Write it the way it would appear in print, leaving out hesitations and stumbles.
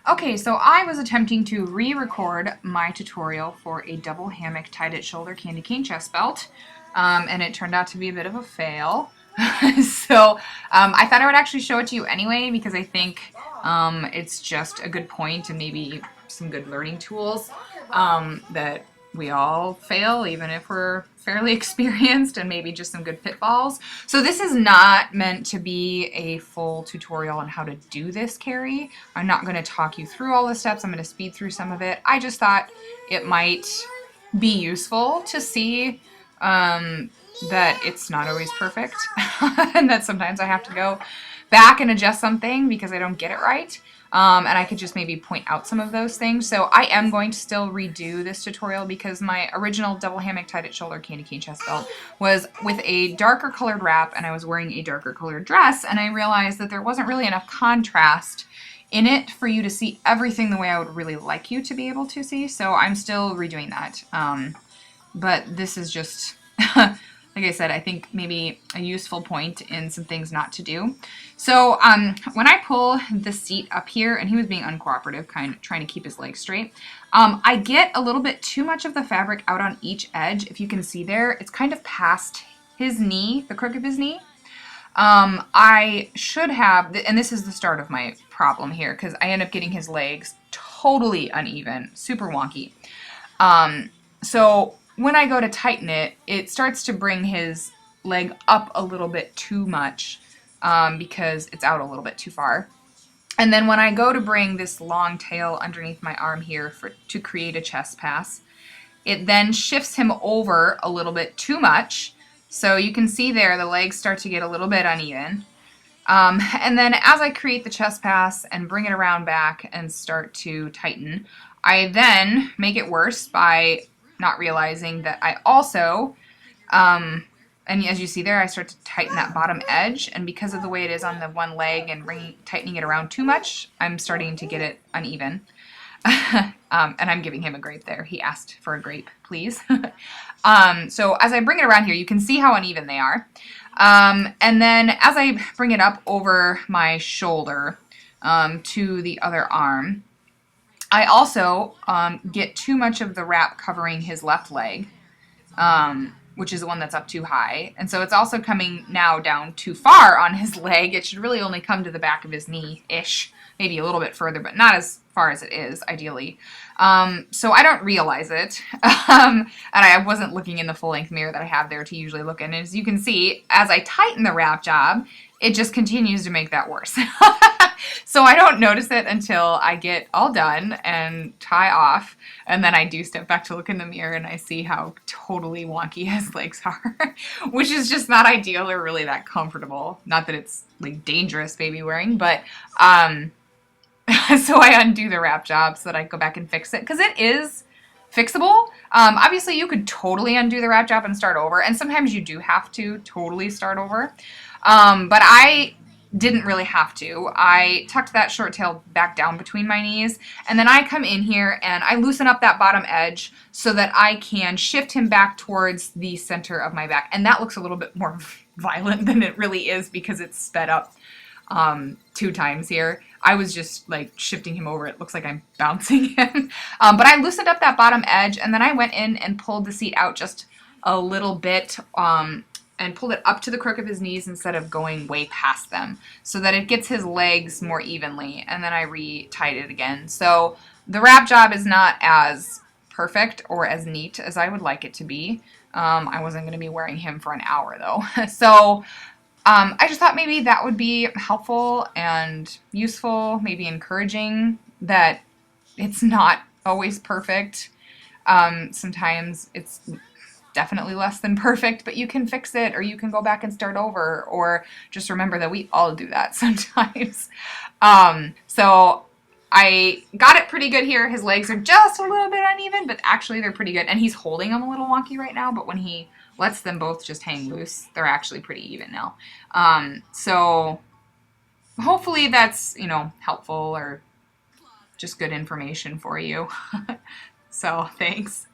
Okay, so I was attempting to re-record my tutorial for a double hammock tied at shoulder candy cane chest belt, and it turned out to be a bit of a fail. I thought I would actually show it to you anyway because I think it's just a good point and maybe some good learning tools that we all fail even if we're fairly experienced, and maybe just some good pitfalls. So this is not meant to be a full tutorial on how to do this carry. I'm not going to talk you through all the steps. I'm going to speed through some of it. I just thought it might be useful to see that it's not always perfect and that sometimes I have to go back and adjust something because I don't get it right. And I could just maybe point out some of those things. So I am going to still redo this tutorial because my original double hammock tied at shoulder candy cane chest belt was with a darker colored wrap, and I was wearing a darker colored dress, and I realized that there wasn't really enough contrast in it for you to see everything the way I would really like you to be able to see. So I'm still redoing that. But this is just... like I said, I think maybe a useful point in some things not to do. So when I pull the seat up here, and he was being uncooperative, kind of trying to keep his legs straight, I get a little bit too much of the fabric out on each edge. If you can see there, it's kind of past his knee, the crook of his knee. I should have, and this is the start of my problem here, because I end up getting his legs totally uneven, super wonky. So when I go to tighten it, it starts to bring his leg up a little bit too much because it's out a little bit too far. And then when I go to bring this long tail underneath my arm here to create a chest pass, it then shifts him over a little bit too much. So you can see there the legs start to get a little bit uneven. And then as I create the chest pass and bring it around back and start to tighten, I then make it worse by not realizing that I also, and as you see there, I start to tighten that bottom edge, and because of the way it is on the one leg and tightening it around too much, I'm starting to get it uneven. And I'm giving him a grape there. He asked for a grape, please. So as I bring it around here, you can see how uneven they are. And then as I bring it up over my shoulder to the other arm, I also get too much of the wrap covering his left leg, which is the one that's up too high. And so it's also coming now down too far on his leg. It should really only come to the back of his knee-ish, maybe a little bit further, but not as far as it is, ideally. So I don't realize it. And I wasn't looking in the full-length mirror that I have there to usually look in. And as you can see, as I tighten the wrap job, it just continues to make that worse. So I don't notice it until I get all done and tie off, and then I do step back to look in the mirror and I see how totally wonky his legs are, which is just not ideal or really that comfortable. Not that it's like dangerous baby wearing, but so I undo the wrap job so that I go back and fix it, because it is fixable. Obviously you could totally undo the wrap job and start over, and sometimes you do have to totally start over. But I didn't really have to. I tucked that short tail back down between my knees, and then I come in here and I loosen up that bottom edge so that I can shift him back towards the center of my back. And that looks a little bit more violent than it really is because it's sped up 2 times here. I was just like shifting him over. It looks like I'm bouncing him. But I loosened up that bottom edge, and then I went in and pulled the seat out just a little bit, and pulled it up to the crook of his knees instead of going way past them, so that it gets his legs more evenly, and then I re-tied it again. So the wrap job is not as perfect or as neat as I would like it to be. I wasn't going to be wearing him for an hour though. So I just thought maybe that would be helpful and useful, maybe encouraging that it's not always perfect. Sometimes it's definitely less than perfect, but you can fix it, or you can go back and start over, or just remember that we all do that sometimes. So I got it pretty good here. His legs are just a little bit uneven, but actually they're pretty good. And he's holding them a little wonky right now, but when he lets them both just hang loose, they're actually pretty even now. So hopefully that's, helpful or just good information for you. So thanks.